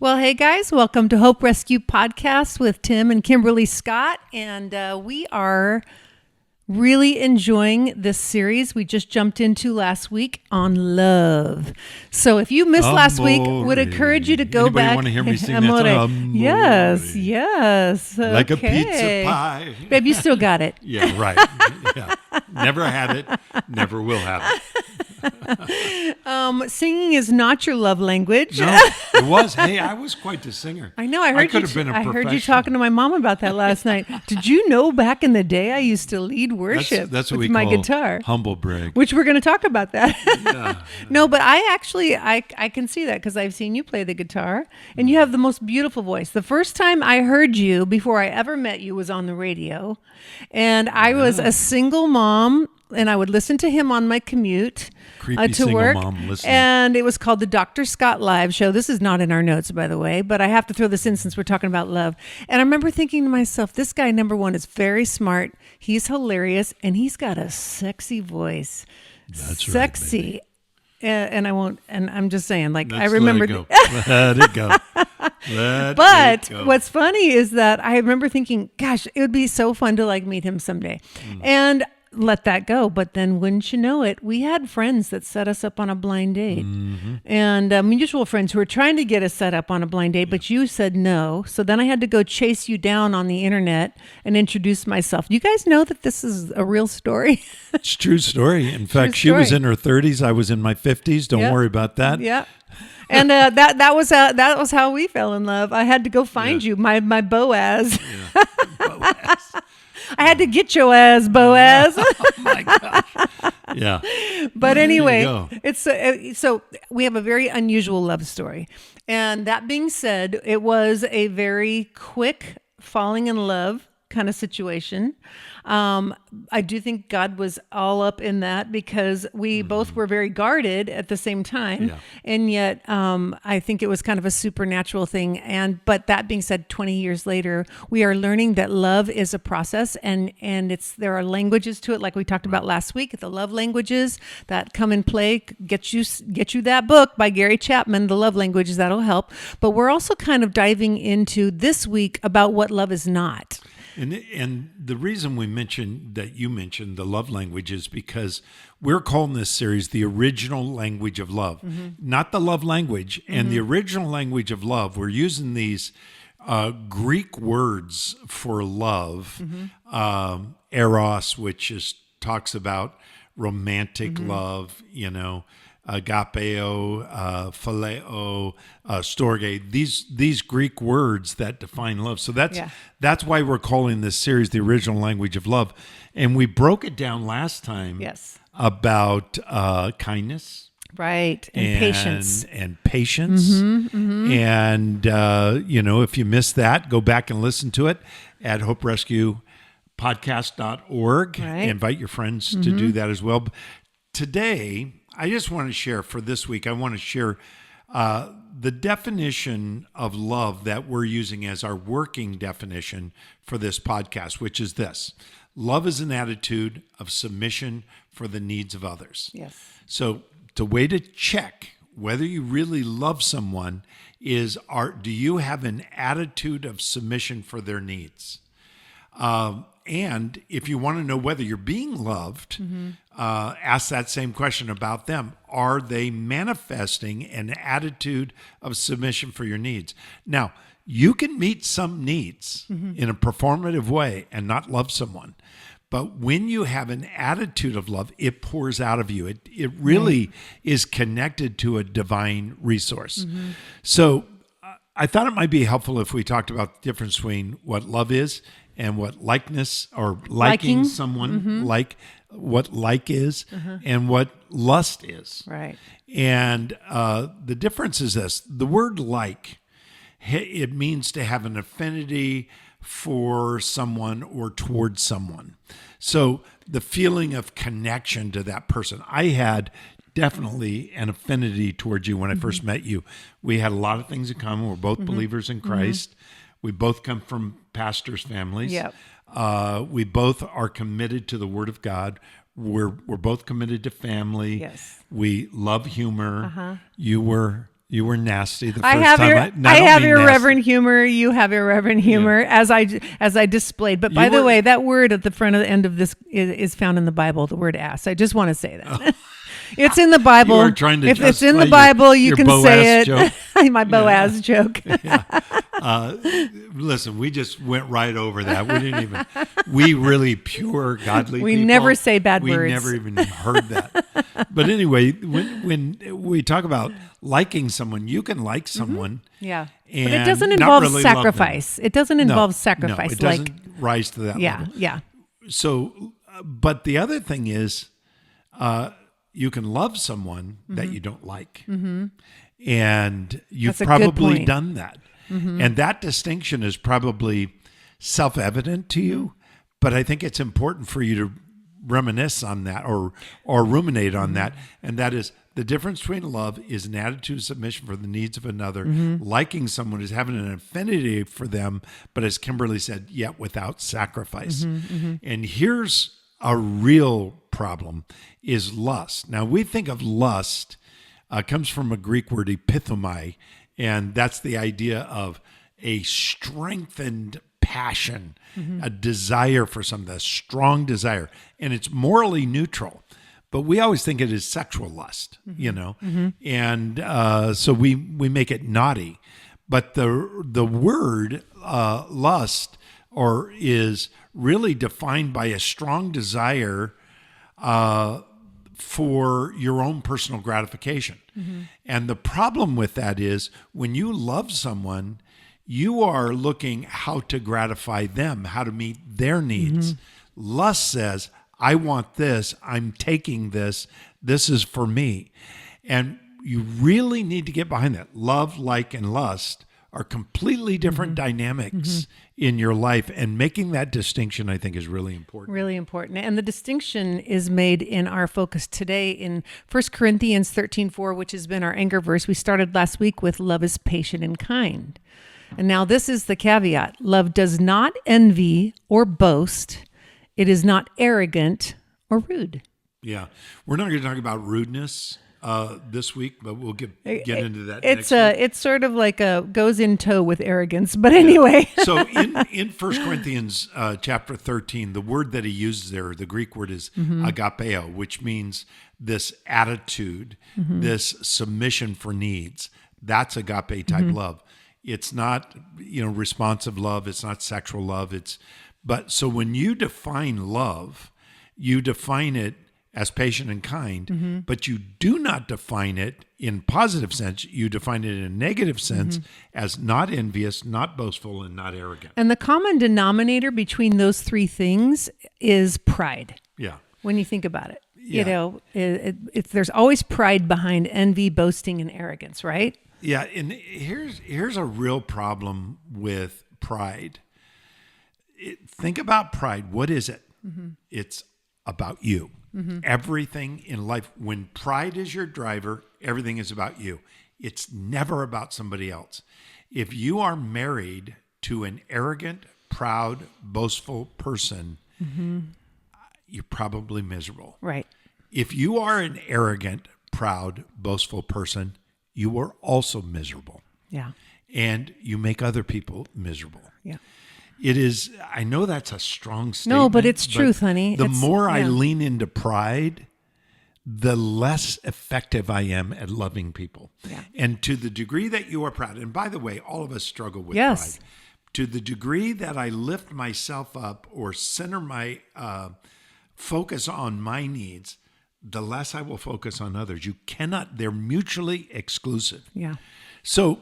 Well, hey guys, welcome to Hope Rescue Podcast with Tim and Kimberly Scott. And we are really enjoying this series we just jumped into last week on love. So if you missed last week, would encourage you to go Anybody back. want to hear me sing Amore. that song? Yes. Like okay. a pizza pie. Babe, you still got it. Yeah, right. Yeah. Never had it, never will have it. Singing is not your love language. No, it was. Hey, I was quite the singer. I know. I heard could have been a I heard you professional. talking to my mom about that last night. Did you know back in the day I used to lead worship That's what with we my call guitar? humble brag. Which we're going to talk about that. Yeah. No, but I can see that because I've seen you play the guitar and you have the most beautiful voice. The first time I heard you before I ever met you was on the radio, and I was a single mom. And I would listen to him on my commute Creepy to single work. mom listening. And it was called the Dr. Scott Live Show. This is not in our notes, by the way, but I have to throw this in since we're talking about love. And I remember thinking to myself, this guy, number one, is very smart. He's hilarious. And he's got a sexy voice. That's sexy. Right, And I won't, and I'm just saying, like, I Let's remember. Let it go. But it go. what's funny is that I remember thinking, gosh, it would be so fun to like meet him someday. And let that go. But then wouldn't you know it, we had friends that set us up on a blind date and mutual friends who were trying to get us set up on a blind date, but you said no. So then I had to go chase you down on the internet and introduce myself. You guys know that this is a real story? It's a true story. In fact, she was in her 30s. I was in my 50s. Don't worry about that. Yeah. And that was how we fell in love. I had to go find you, my Boaz. Yeah. Boaz. I had to get your ass, Boaz. Oh my gosh. Yeah. But There you anyway, go. it's so we have a very unusual love story. And that being said, it was a very quick falling in love kind of situation. I do think God was all up in that because we both were very guarded at the same time. Yeah. And yet, I think it was kind of a supernatural thing. But that being said, 20 years later, we are learning that love is a process and there are languages to it. Like we talked about last week, the love languages that come in play, get you that book by Gary Chapman, The Love Languages, that'll help. But we're also kind of diving into this week about what love is not. And the reason you mentioned the love language is because we're calling this series the original language of love, not the love language. And the original language of love, we're using these Greek words for love, eros, which talks about romantic love, agapeo, phileo, storge, these Greek words that define love. So that's why we're calling this series the original language of love. And we broke it down last time about kindness. Right. And patience. And patience. And, if you missed that, go back and listen to it at hoperescuepodcast.org. Right. Invite your friends to do that as well. Today, I just want to share for this week, I want to share the definition of love that we're using as our working definition for this podcast, which is this. Love is an attitude of submission for the needs of others. Yes. So the way to check whether you really love someone is, do you have an attitude of submission for their needs? And if you want to know whether you're being loved, ask that same question about them. Are they manifesting an attitude of submission for your needs? Now, you can meet some needs in a performative way and not love someone. But when you have an attitude of love, it pours out of you. It really is connected to a divine resource. So I thought it might be helpful if we talked about the difference between what love is and what likeness or liking someone, like what like is and what lust is. Right. And the difference is this. The word like, it means to have an affinity for someone or towards someone. So the feeling of connection to that person. I had definitely an affinity towards you when I first met you. We had a lot of things in common. We're both believers in Christ. We both come from pastors' families. Yep. We both are committed to the Word of God. We're both committed to family. Yes. We love humor. You were You were nasty the first I have time. I have irreverent humor. You have irreverent humor, as I displayed. But by the way, that word at the front of the end of this is found in the Bible. The word "ass." I just want to say that. It's in the Bible. You are trying to if it's in the justify Bible, your you can Boaz say it. joke. My Boaz joke. Listen, we just went right over that. We didn't even. We really pure, godly. We people, never say bad we words. We never even heard that. But anyway, when we talk about liking someone, you can like someone. Yeah, and but it doesn't not involve really love them. sacrifice. It doesn't involve sacrifice. No, it doesn't rise to that level. Yeah. So, but the other thing is, you can love someone that you don't like. And you've That's a good probably point. done that. And that distinction is probably self-evident to you, but I think it's important for you to reminisce on that or ruminate on that. And that is the difference between love is an attitude of submission for the needs of another. Liking someone is having an affinity for them, but as Kimberly said, yet without sacrifice. And here's a real problem is lust. Now we think of lust, comes from a Greek word epithumai, and that's the idea of a strengthened passion, a desire for something, a strong desire, and it's morally neutral. But we always think it is sexual lust, and so we make it naughty. But the word lust is really defined by a strong desire for your own personal gratification. And the problem with that is when you love someone, you are looking how to gratify them, how to meet their needs. Lust says, I want this, I'm taking this, this is for me. And you really need to get behind that. Love, like, and lust are completely different dynamics in your life. And making that distinction, I think, is really important. Really important. And the distinction is made in our focus today in 1 Corinthians 13:4, which has been our anchor verse. We started last week with love is patient and kind. And now this is the caveat. Love does not envy or boast. It is not arrogant or rude. Yeah. We're not going to talk about rudeness this week, but we'll get into that next week. It's sort of like goes in tow with arrogance, but anyway. So in 1 Corinthians chapter 13, the word that he uses there, the Greek word is agapeo, which means this attitude, this submission for needs. That's agape type love. It's not, responsive love. It's not sexual love. But so when you define love, you define it as patient and kind, but you do not define it in positive sense. You define it in a negative sense as not envious, not boastful, and not arrogant. And the common denominator between those three things is pride. Yeah. When you think about it, Yeah. there's always pride behind envy, boasting, and arrogance, right? Yeah. And here's a real problem with pride. Think about pride. What is it? It's about you. Everything in life, when pride is your driver, everything is about you. It's never about somebody else. If you are married to an arrogant, proud, boastful person, you're probably miserable. Right. If you are an arrogant, proud, boastful person, you are also miserable. Yeah. And you make other people miserable. Yeah. It is, I know that's a strong statement. No, but it's truth, honey. The more I lean into pride, the less effective I am at loving people. Yeah. And to the degree that you are proud, and by the way, all of us struggle with Yes. pride. To the degree that I lift myself up or center my focus on my needs, the less I will focus on others. You cannot, they're mutually exclusive. Yeah. So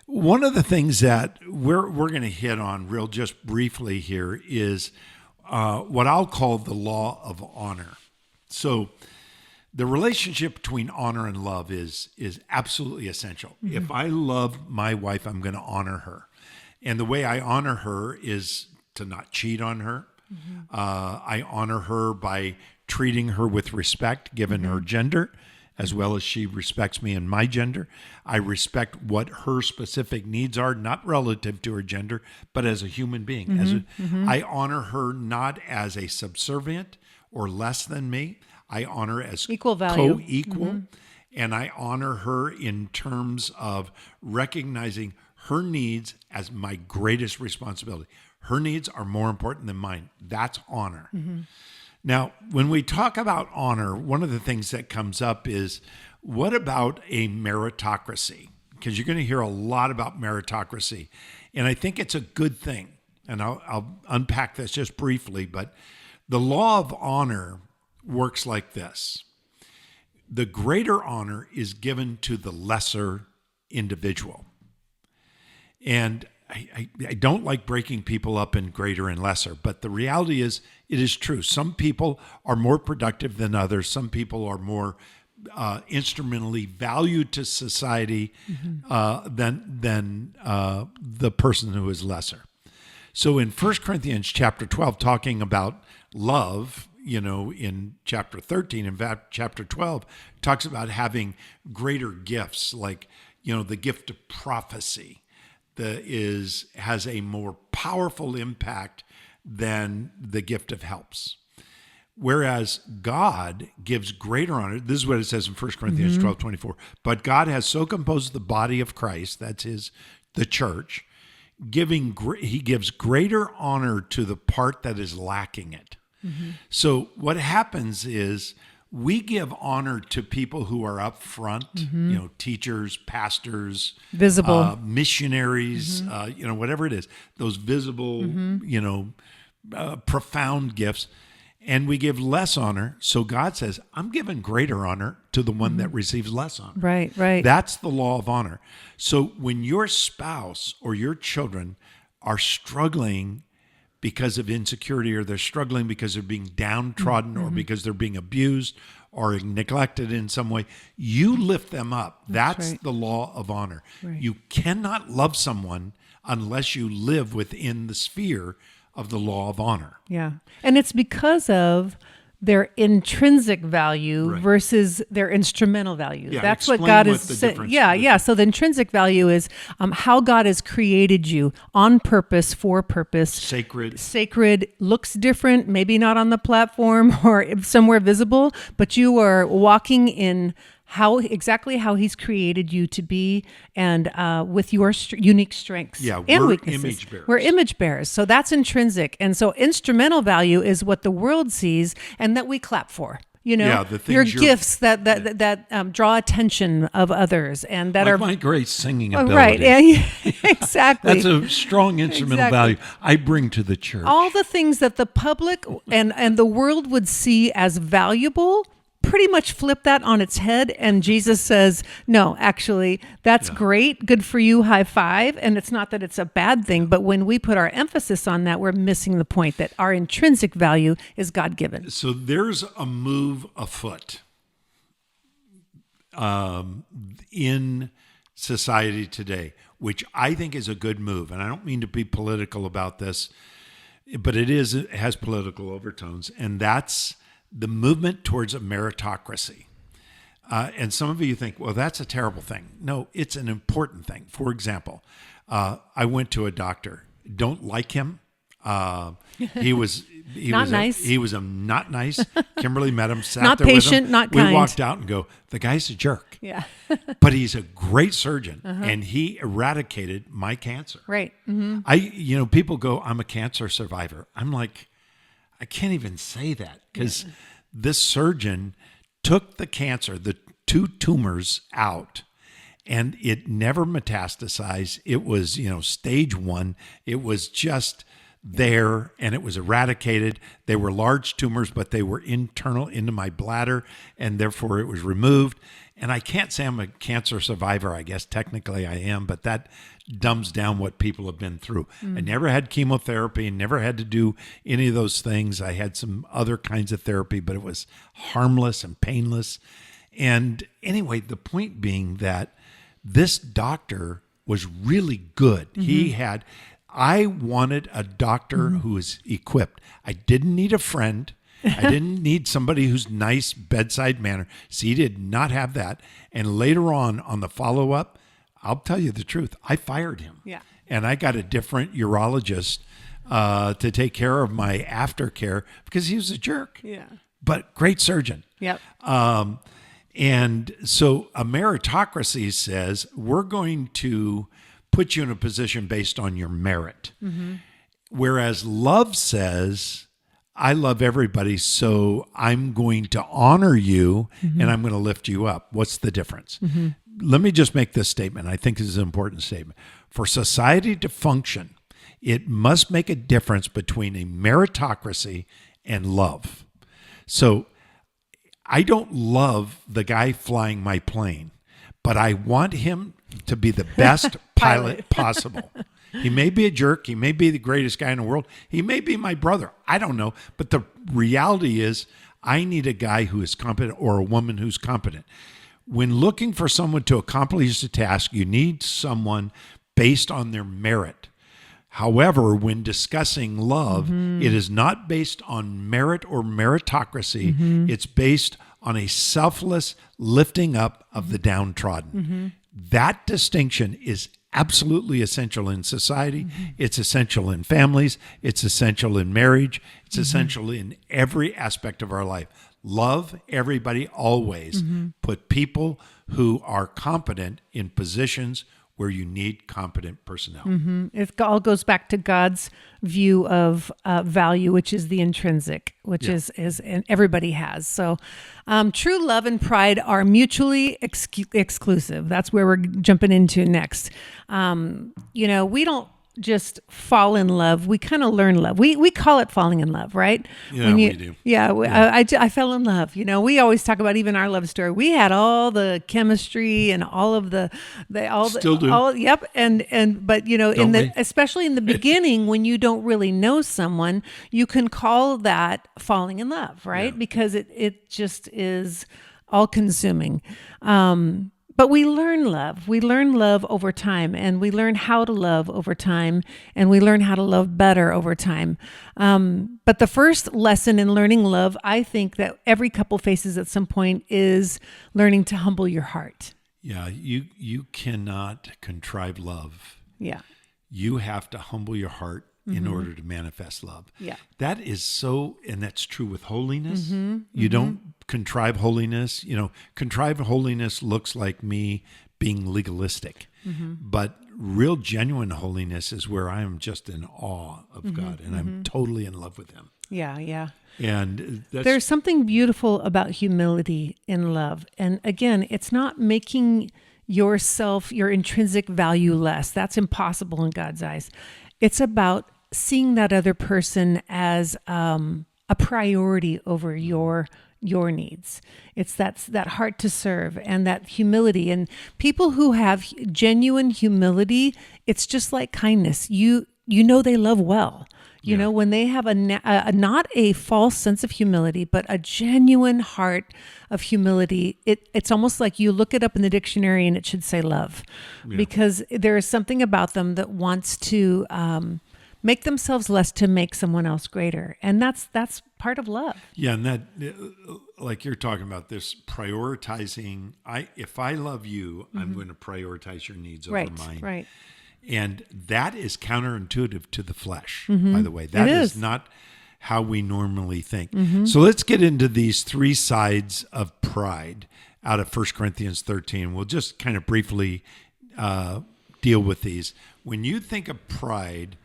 one of the things that we're going to hit on real just briefly here is what I'll call the law of honor. So the relationship between honor and love is absolutely essential. If I love my wife, I'm going to honor her. And the way I honor her is to not cheat on her. I honor her by treating her with respect, given her gender, as well as she respects me and my gender. I respect what her specific needs are, not relative to her gender, but as a human being. I honor her not as a subservient or less than me. I honor as Equal value. co-equal. and I honor her in terms of recognizing her needs as my greatest responsibility. Her needs are more important than mine. That's honor. Now, when we talk about honor, one of the things that comes up is, what about a meritocracy? Because you're going to hear a lot about meritocracy. And I think it's a good thing. And I'll unpack this just briefly, but the law of honor works like this. The greater honor is given to the lesser individual. And I don't like breaking people up in greater and lesser, but the reality is, it is true. Some people are more productive than others. Some people are more instrumentally valued to society than the person who is lesser. So in 1 Corinthians chapter 12, talking about love, in chapter 13, in fact, chapter 12, talks about having greater gifts, like, the gift of prophecy has a more powerful impact than the gift of helps. Whereas God gives greater honor. This is what it says in 1 Corinthians 12:24. But God has so composed the body of Christ, that's the church, he gives greater honor to the part that is lacking it. So what happens is, we give honor to people who are up front, teachers, pastors, visible, missionaries, whatever it is, those visible, profound gifts. And we give less honor. So God says, I'm giving greater honor to the one that receives less honor. Right. That's the law of honor. So when your spouse or your children are struggling because of insecurity, or they're struggling because they're being downtrodden, or because they're being abused or neglected in some way, you lift them up. That's right. the law of honor. Right. You cannot love someone unless you live within the sphere of the law of honor. Yeah. And it's because of their intrinsic value Right. versus their instrumental value. Yeah, That's what explain God what is the saying. difference Yeah, is. yeah. So the intrinsic value is how God has created you on purpose, for purpose. Sacred, looks different, maybe not on the platform or somewhere visible, but you are walking in exactly how he's created you to be, and with your unique strengths and we're weaknesses. image bearers. We're image bearers. So that's intrinsic. And so instrumental value is what the world sees and that we clap for. The things your gifts that draw attention of others, and that are my great singing ability. Right. Yeah, exactly. That's a strong instrumental value I bring to the church. All the things that the public and the world would see as valuable, pretty much flip that on its head. And Jesus says, no, actually, that's great. Good for you. High five. And it's not that it's a bad thing, but when we put our emphasis on that, we're missing the point that our intrinsic value is God-given. So there's a move afoot in society today, which I think is a good move. And I don't mean to be political about this, but it has political overtones. And that's the movement towards a meritocracy. And some of you think, well, that's a terrible thing. No, it's an important thing. For example, I went to a doctor. Don't like him. He was not nice. He was not nice. Kimberly met him, sat not there patient, with him. not kind. We walked out and go, the guy's a jerk. Yeah. But he's a great surgeon, and he eradicated my cancer. Right. People go, I'm a cancer survivor. I'm like, I can't even say that, because this surgeon took the cancer, the 2 tumors out, and it never metastasized. It was, stage 1. It was just there, and it was eradicated. They were large tumors, but they were internal into my bladder, and therefore it was removed. And I can't say I'm a cancer survivor. I guess technically I am, but that dumbs down what people have been through. I never had chemotherapy and never had to do any of those things. I had some other kinds of therapy, but it was harmless and painless. And anyway, the point being that this doctor was really good. I wanted a doctor who was equipped. I didn't need a friend. I didn't need somebody who's nice bedside manner. See, he did not have that. And later on the follow-up, I'll tell you the truth, I fired him. Yeah. And I got a different urologist to take care of my aftercare because he was a jerk. Yeah. But great surgeon. Yep. And so a meritocracy says we're going to put you in a position based on your merit. Whereas love says, I love everybody, so I'm going to honor you and I'm going to lift you up. What's the difference? Let me just make this statement. I think this is an important statement. For society to function, it must make a difference between a meritocracy and love. So I don't love the guy flying my plane, but I want him to be the best pilot possible. He may be a jerk. He may be the greatest guy in the world. He may be my brother. I don't know. But the reality is I need a guy who is competent or a woman who's competent. When looking for someone to accomplish a task, you need someone based on their merit. However, when discussing love, it is not based on merit or meritocracy. It's based on a selfless lifting up of the downtrodden. That distinction is absolutely essential in society. It's essential in families. It's essential in marriage. It's essential in every aspect of our life. Love everybody always. Put people who are competent in positions where you need competent personnel. It all goes back to God's view of value, which is the intrinsic, which is and everybody has. So true love and pride are mutually exclusive. That's where we're jumping into next. We don't just fall in love. We kind of learn love. We call it falling in love, right? Yeah, we do. Yeah, I fell in love. We always talk about even our love story. We had all the chemistry and all of Still do. But especially in the beginning when you don't really know someone, you can call that falling in love, right? Yeah. Because it just is all consuming. But we learn love. We learn love over time, and we learn how to love over time, and we learn how to love better over time. But the first lesson in learning love, I think that every couple faces at some point, is learning to humble your heart. Yeah, you cannot contrive love. Yeah. You have to humble your heart in order to manifest love. Yeah. That is so, and that's true with holiness. You don't contrive holiness. Contrived holiness looks like me being legalistic. But real genuine holiness is where I am just in awe of God and I'm totally in love with him. Yeah. And there's something beautiful about humility in love. And again, it's not making yourself, your intrinsic value less. That's impossible in God's eyes. It's about seeing that other person as a priority over your needs. It's that heart to serve and that humility. And people who have genuine humility, it's just like kindness. You they love well. When they have not a false sense of humility, but a genuine heart of humility, it's almost like you look it up in the dictionary and it should say love, because there is something about them that wants to make themselves less to make someone else greater. And that's part of love. Yeah. And that, like you're talking about this prioritizing, if I love you, I'm going to prioritize your needs over mine. Right. And that is counterintuitive to the flesh, by the way. That is not how we normally think. So let's get into these three sides of pride out of 1 Corinthians 13. We'll just kind of briefly deal with these. When you think of pride,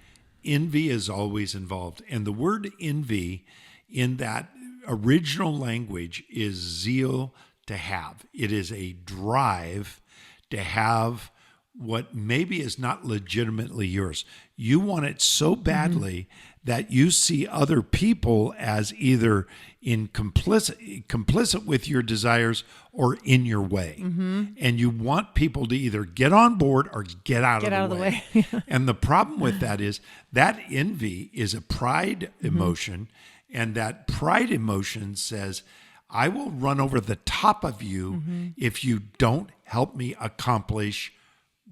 envy is always involved. And the word envy in that original language is zeal to have. It is a drive to have what maybe is not legitimately yours. You want it so badly that you see other people as either complicit with your desires or in your way. And you want people to either get on board or get out of the way. And the problem with that is that envy is a pride emotion. And that pride emotion says, I will run over the top of you if you don't help me accomplish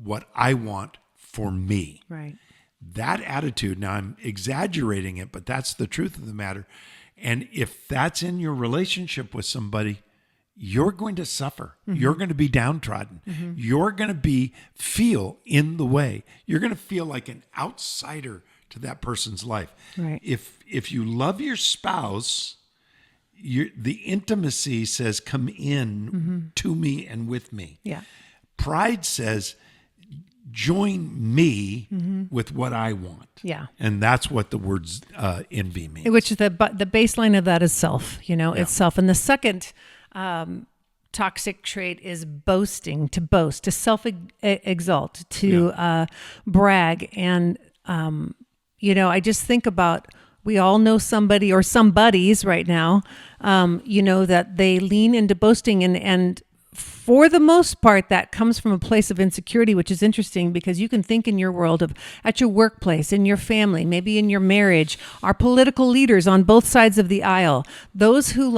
what I want for me. Right. That attitude, now I'm exaggerating it, but that's the truth of the matter. And if that's in your relationship with somebody, you're going to suffer. You're going to be downtrodden. You're going to feel in the way. You're going to feel like an outsider to that person's life. Right. If you love your spouse, the intimacy says, come in to me and with me. Yeah. Pride says, join me with what I want. Yeah. And that's what the words envy means. Which the baseline of that is self, it's self. And the second toxic trait is boasting, to boast, to self-exalt, to brag. And, I just think about, we all know somebody or some buddies right now, that they lean into boasting and for the most part, that comes from a place of insecurity, which is interesting because you can think in your world of at your workplace, in your family, maybe in your marriage, our political leaders on both sides of the aisle, those who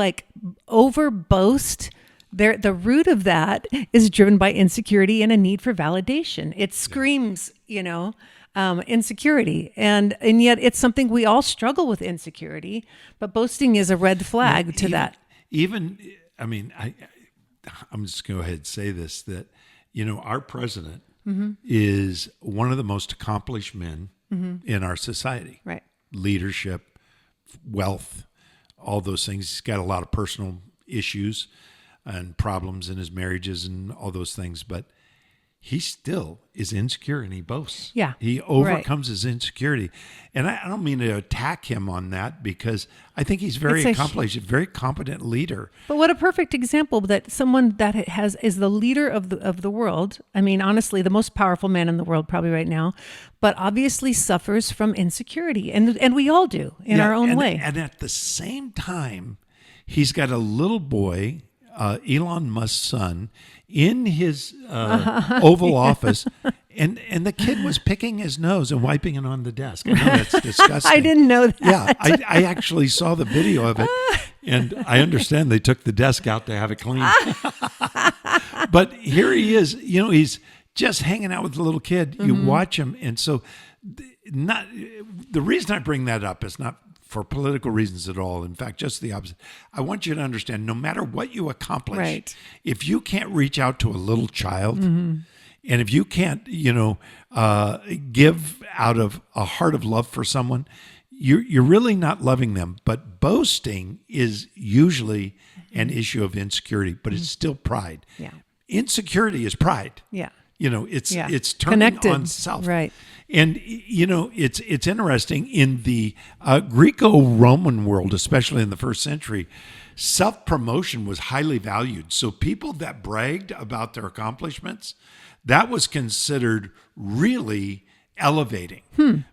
over boast, the root of that is driven by insecurity and a need for validation. It screams, insecurity. And yet it's something we all struggle with, insecurity, but boasting is a red flag to that. I'm just going to go ahead and say this, that, our president is one of the most accomplished men in our society. Right. Leadership, wealth, all those things. He's got a lot of personal issues and problems in his marriages and all those things, but he still is insecure and he boasts. Yeah. He overcomes his insecurity. And I don't mean to attack him on that because I think he's very accomplished, a very competent leader. But what a perfect example that someone that is the leader of the world. I mean, honestly, the most powerful man in the world probably right now, but obviously suffers from insecurity. And we all do in our own way. And at the same time, he's got a little boy, Elon Musk's son, in his Oval Office, and the kid was picking his nose and wiping it on the desk. I know that's disgusting. I didn't know that. Yeah, I actually saw the video of it, and I understand they took the desk out to have it cleaned. But here he is, he's just hanging out with the little kid. You watch him, and so the reason I bring that up is not for political reasons at all. In fact, just the opposite. I want you to understand, no matter what you accomplish, if you can't reach out to a little child, and if you can't, give out of a heart of love for someone, you're really not loving them. But boasting is usually an issue of insecurity, but it's still pride. Yeah. Insecurity is pride. Yeah. It's turning connected on self. Right. And, it's interesting in the Greco-Roman world, especially in the first century, self-promotion was highly valued. So people that bragged about their accomplishments, that was considered really elevating.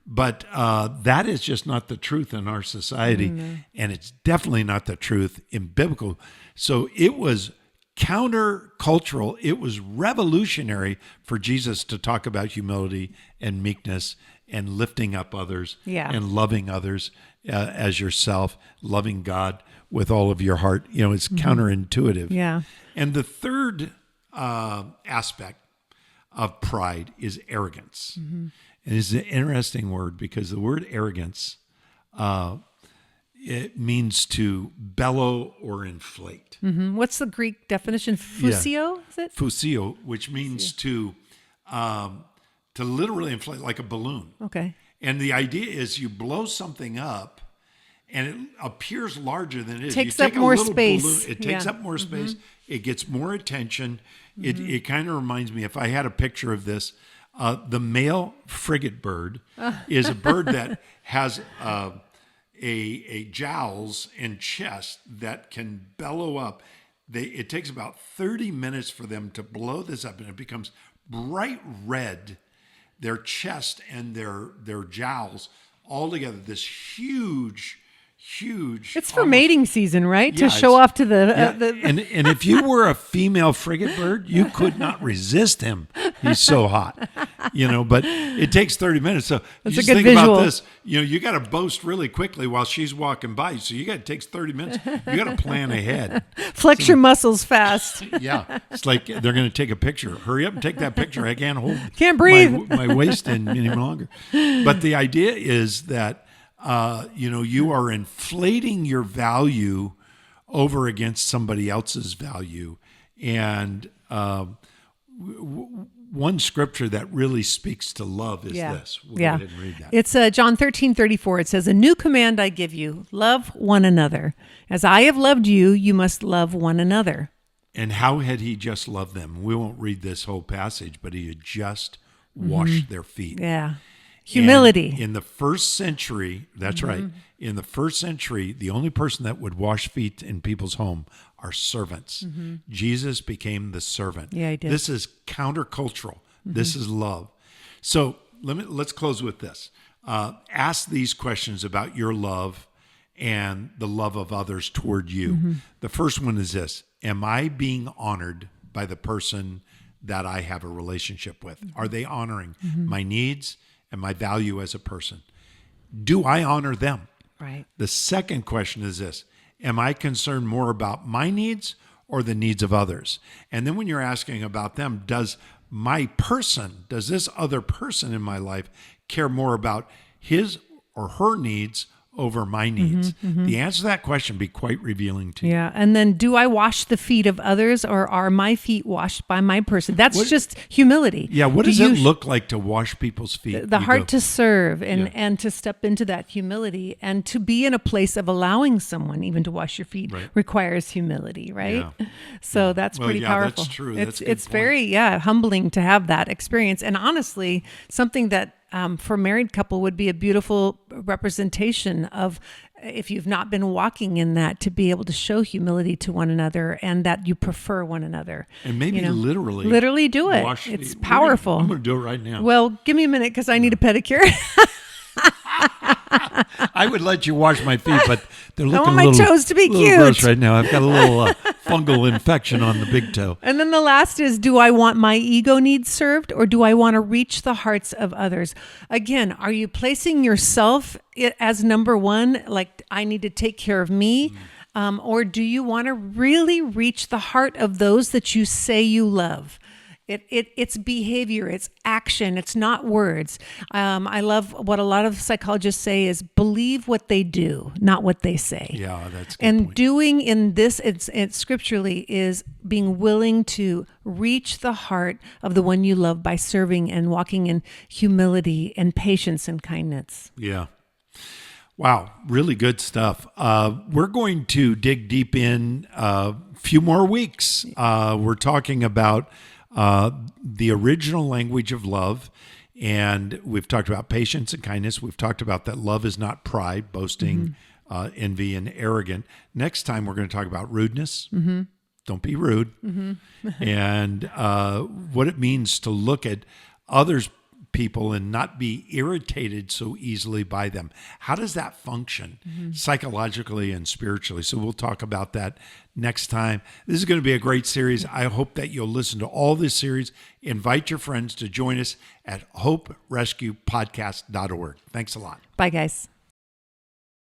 But that is just not the truth in our society. And it's definitely not the truth in biblical. So it was counter-cultural. It was revolutionary for Jesus to talk about humility and meekness and lifting up others and loving others as yourself, loving God with all of your heart. It's counterintuitive. Yeah. And the third aspect of pride is arrogance. And it's an interesting word because the word arrogance, it means to bellow or inflate. What's the Greek definition? Fusio, is it? Fusio, which means to literally inflate like a balloon. Okay. And the idea is you blow something up and it appears larger than it is. Takes you up take more a little space. Balloon, it takes up more space. It gets more attention. It kind of reminds me, if I had a picture of this, the male frigate bird is a bird that has a jowls and chest that can bellow up. It takes about 30 minutes for them to blow this up, and it becomes bright red, their chest and their jowls all together, this huge. It's for mating season, right? Yeah, to show off to the and if you were a female frigate bird, you could not resist him. He's so hot, But it takes 30 minutes. So That's you a just good think visual. about this. You got to boast really quickly while she's walking by. So it takes 30 minutes. You got to plan ahead. Flex your muscles fast. Yeah, it's like they're going to take a picture. Hurry up and take that picture. I can't hold. Can't breathe. my waist in any longer. But the idea is that. You are inflating your value over against somebody else's value. And one scripture that really speaks to love is this. We'll go ahead and read that. It's John 13:34. It says, "A new command I give you, love one another. As I have loved you, you must love one another." And how had he just loved them? We won't read this whole passage, but he had just washed their feet. Yeah. Humility. And in the first century, that's right. In the first century, the only person that would wash feet in people's home are servants. Jesus became the servant. Yeah, he did. This is countercultural. This is love. So let's close with this. Ask these questions about your love and the love of others toward you. The first one is this: am I being honored by the person that I have a relationship with? Are they honoring my needs and my value as a person? Do I honor them? Right. The second question is this: am I concerned more about my needs or the needs of others? And then when you're asking about them, does this other person in my life care more about his or her needs over my needs? The answer to that question be quite revealing to you. Yeah. And then, do I wash the feet of others, or are my feet washed by my person? That's just humility. Yeah. What does it look like to wash people's feet? The heart to serve and to step into that humility, and to be in a place of allowing someone even to wash your feet requires humility, right? Yeah. So that's pretty powerful. That's true. It's very humbling to have that experience. And honestly, something that for a married couple would be a beautiful representation of, if you've not been walking in that, to be able to show humility to one another and that you prefer one another. And maybe literally do it. It's powerful. I'm going to do it right now. Well, give me a minute because I need a pedicure. I would let you wash my feet, but they're looking I want my toes to be cute gross right now. I've got a little fungal infection on the big toe. And then the last is, do I want my ego needs served, or do I want to reach the hearts of others? Again, are you placing yourself as number one, like I need to take care of me? Or do you want to really reach the heart of those that you say you love? It's behavior, it's action, it's not words. I love what a lot of psychologists say is believe what they do, not what they say. Yeah, that's a good And point. doing in this, it's scripturally, is being willing to reach the heart of the one you love by serving and walking in humility and patience and kindness. Yeah. Wow, really good stuff. We're going to dig deep in a few more weeks. We're talking about the original language of love, and we've talked about patience and kindness. We've talked about that love is not pride, boasting, envy, and arrogant. Next time, we're going to talk about rudeness. Don't be rude. And what it means to look at others' people and not be irritated so easily by them. How does that function psychologically and spiritually? So we'll talk about that next time. This is going to be a great series. I hope that you'll listen to all this series. Invite your friends to join us at hoperescuepodcast.org. Thanks a lot. Bye, guys.